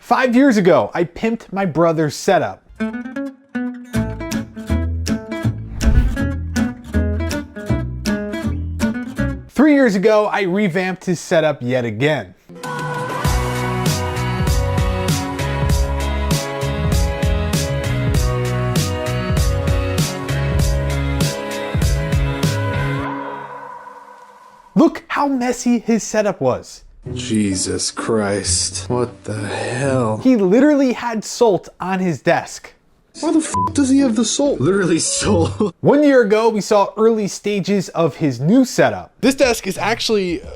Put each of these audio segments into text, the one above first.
5 years ago, I pimped my brother's setup. 3 years ago, I revamped his setup yet again. Look how messy his setup was. Jesus Christ. What the hell? He literally had salt on his desk. Why the f does he have the salt? Literally salt. 1 year ago, we saw early stages of his new setup. This desk is actually one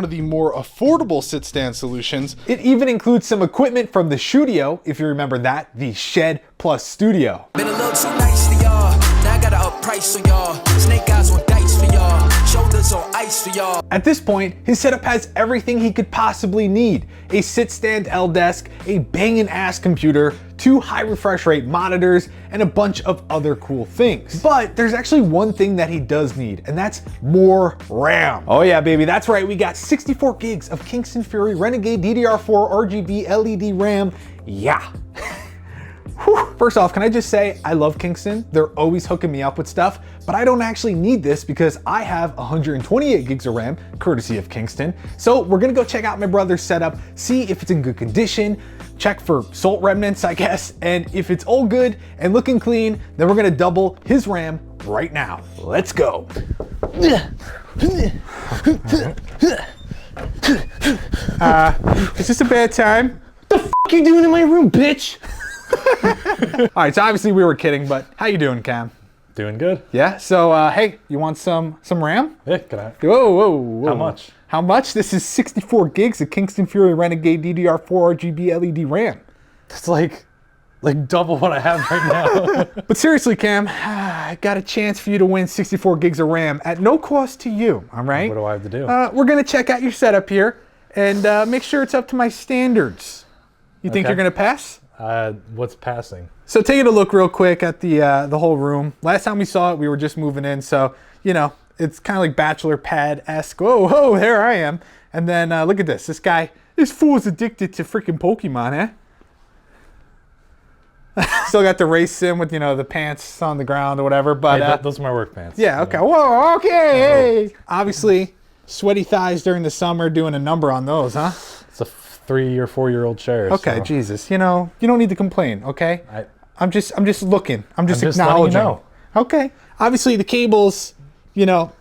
of the more affordable sit-stand solutions. It even includes some equipment from the Studio, if you remember that, the Shed Plus Studio. Been a little too nice for y'all. Now I got to up price for y'all. Snake eyes on dice for y'all. Shoulders on ice for y'all. At this point, his setup has everything he could possibly need. A sit-stand L desk, a bangin' ass computer, 2 high refresh rate monitors, and a bunch of other cool things. But there's actually one thing that he does need, and that's more RAM. Oh yeah, baby, that's right. We got 64 gigs of Kingston Fury Renegade DDR4 RGB LED RAM. Yeah. First off, can I just say, I love Kingston. They're always hooking me up with stuff, but I don't actually need this because I have 128 gigs of RAM, courtesy of Kingston. So we're gonna go check out my brother's setup, see if it's in good condition, check for salt remnants, I guess, and if it's all good and looking clean, then we're gonna double his RAM right now. Let's go. Is this a bad time? What the f you doing in my room, bitch? All right, so obviously we were kidding, but how you doing, Cam? Doing good. Yeah, so hey, you want some RAM? Yeah, can I? Whoa. How much? How much? This is 64 gigs of Kingston Fury Renegade DDR4 RGB LED RAM. It's like double what I have right now. But seriously, Cam, I got a chance for you to win 64 gigs of RAM at no cost to you, all right? What do I have to do? We're gonna check out your setup here and make sure it's up to my standards. You think Okay. you're gonna pass? What's passing? So taking a look real quick at the whole room. Last time we saw it, we were just moving in, so you know it's kind of like bachelor pad-esque. Whoa, there I am. And then look at this. This fool's addicted to freaking Pokemon, Still got the race sim with the pants on the ground or whatever. But Hey, those are my work pants. yeah, okay. Whoa, okay. Obviously, sweaty thighs during the summer, doing a number on those, huh? It's a 3 or 4 year old chair. Okay, so. Jesus. You don't need to complain, okay? I'm just looking. I'm just acknowledging. Letting you know. Okay. Obviously the cables,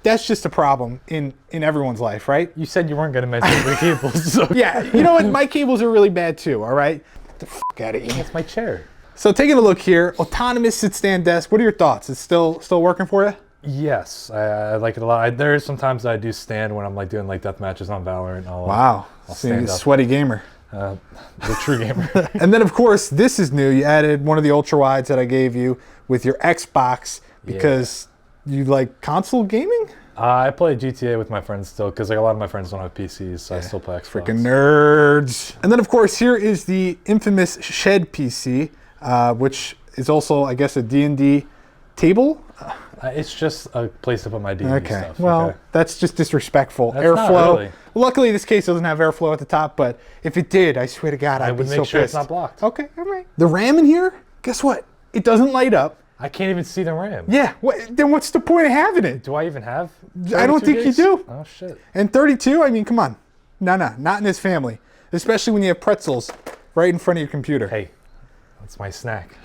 that's just a problem in everyone's life, right? You said you weren't gonna mention the cables. So. Yeah, you know what? My cables are really bad too, all right? Get the f out of here. That's my chair. So taking a look here, autonomous sit-stand desk. What are your thoughts? It's still working for you? Yes, I like it a lot. There are sometimes I do stand when I'm doing death matches on Valorant. I'll stand up. sweaty gamer. The true gamer. And then of course, this is new. You added one of the ultra wides that I gave you with your Xbox because you like console gaming? I play GTA with my friends still because a lot of my friends don't have PCs, so I still play Xbox. Freaking nerds. And then of course, here is the infamous Shed PC, which is also, I guess, a D&D table. It's just a place to put my D&D stuff. Well, that's just disrespectful. That's airflow. not really. Luckily, this case doesn't have airflow at the top, but if it did, I swear to God, I'd be so pissed. I would make sure it's not blocked. Okay, all right. The RAM in here, guess what? It doesn't light up. I can't even see the RAM. Yeah, then what's the point of having it? Do I even have 32 I don't think gigs? you do. Oh, shit. And 32, I mean, come on. No, not in this family. Especially when you have pretzels right in front of your computer. Hey, that's my snack.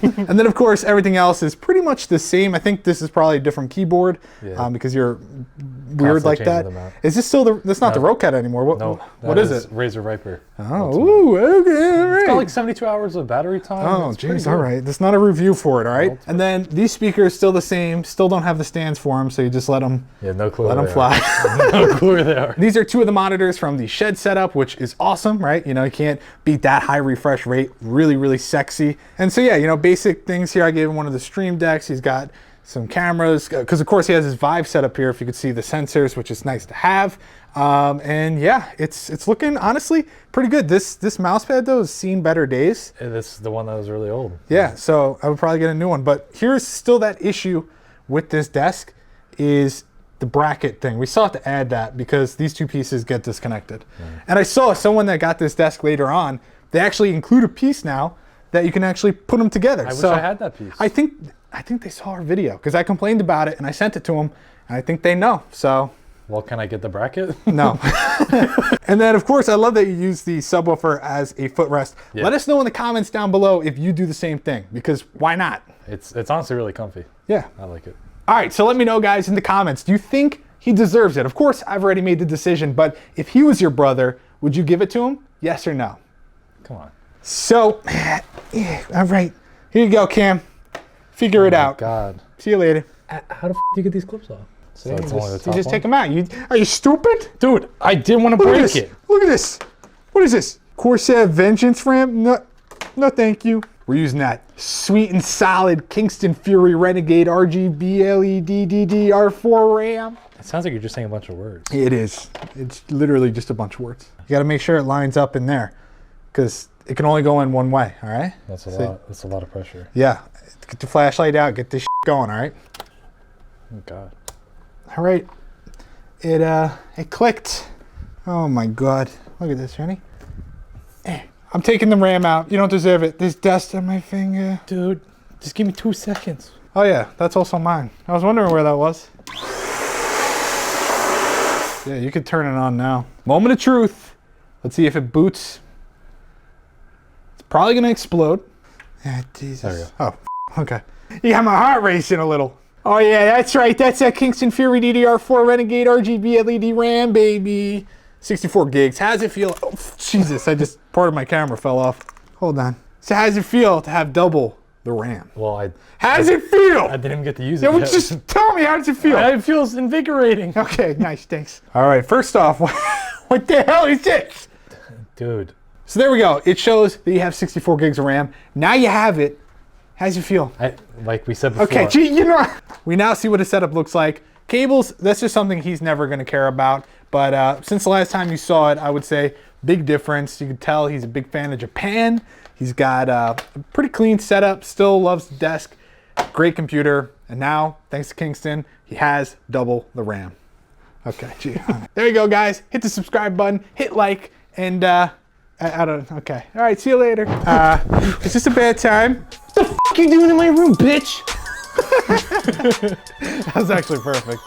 And then, of course, everything else is pretty much the same. I think this is probably a different keyboard because you're weird like that. Is this still that's not the Rocat anymore? What is it? Razer Viper. Oh, ooh, okay, all right. It's got like 72 hours of battery time. Oh, jeez, all right. That's not a review for it, all right? And then these speakers still the same, still don't have the stands for them, so you just let them, no clue let them fly. No clue where they are. These are 2 of the monitors from the Shed setup, which is awesome, right? You can't beat that high refresh rate. Really, really sexy. And so, yeah, basic things here. I gave him one of the Stream Decks. He's got some cameras, because of course he has his Vive setup here, if you could see the sensors, which is nice to have. And yeah, it's looking honestly pretty good. This mouse pad though has seen better days. This is the one that was really old. Yeah, so I would probably get a new one. But here's still that issue with this desk is the bracket thing. We still have to add that because these two pieces get disconnected. And I saw someone that got this desk later on, they actually include a piece now that you can actually put them together. I wish I had that piece. I think they saw our video because I complained about it and I sent it to them, and I think they know. So Well, can I get the bracket? no. And then of course, I love that you use the subwoofer as a footrest. Yeah. Let us know in the comments down below if you do the same thing, because why not? It's honestly really comfy. Yeah. I like it. All right, so let me know, guys, in the comments. Do you think he deserves it? Of course, I've already made the decision, but if he was your brother, would you give it to him? Yes or no? Come on. So, all right. Here you go, Cam. Figure it out. God. See you later. How the f do you get these clips off? So it's only the You top just one? take them out. Are you stupid? Dude, I didn't want to Look at break this. it. Look at this. What is this? Corsair Vengeance ramp? No, thank you. We're using that sweet and solid Kingston Fury Renegade RGB LED DDR4 RAM. It sounds like you're just saying a bunch of words. It is. It's literally just a bunch of words. You got to make sure it lines up in there, because it can only go in one way. All right. That's a lot. That's a lot of pressure. Yeah. Get the flashlight out. Get this going. All right. Oh God. All right. It clicked. Oh my God. Look at this, Rennie. I'm taking the RAM out. You don't deserve it. There's dust on my finger. Dude, just give me 2 seconds. Oh yeah, that's also mine. I was wondering where that was. Yeah, you can turn it on now. Moment of truth. Let's see if it boots. It's probably gonna explode. Yeah, Jesus. There we go. Oh, okay. You got my heart racing a little. Oh yeah, that's right. That's that Kingston Fury DDR4 Renegade RGB LED RAM, baby. 64 gigs. How's it feel? Oh, Jesus, part of my camera fell off. Hold on. So how does it feel to have double the RAM? Well, How does it feel? I didn't even get to use Yeah, it well, yet. just tell me, how does it feel? It feels invigorating. Okay, nice, thanks. All right, first off, what the hell is this? Dude. So there we go. It shows that you have 64 gigs of RAM. Now you have it. How does it feel? Like we said before. Okay, gee, we now see what a setup looks like. Cables, that's just something he's never going to care about. But since the last time you saw it, I would say big difference. You can tell he's a big fan of Japan. He's got a pretty clean setup, still loves the desk, great computer. And now, thanks to Kingston, he has double the RAM. Okay, gee. There you go, guys. Hit the subscribe button, hit like, and I don't, okay. All right, see you later. Is this a bad time? What the f*** you doing in my room, bitch? That was actually perfect.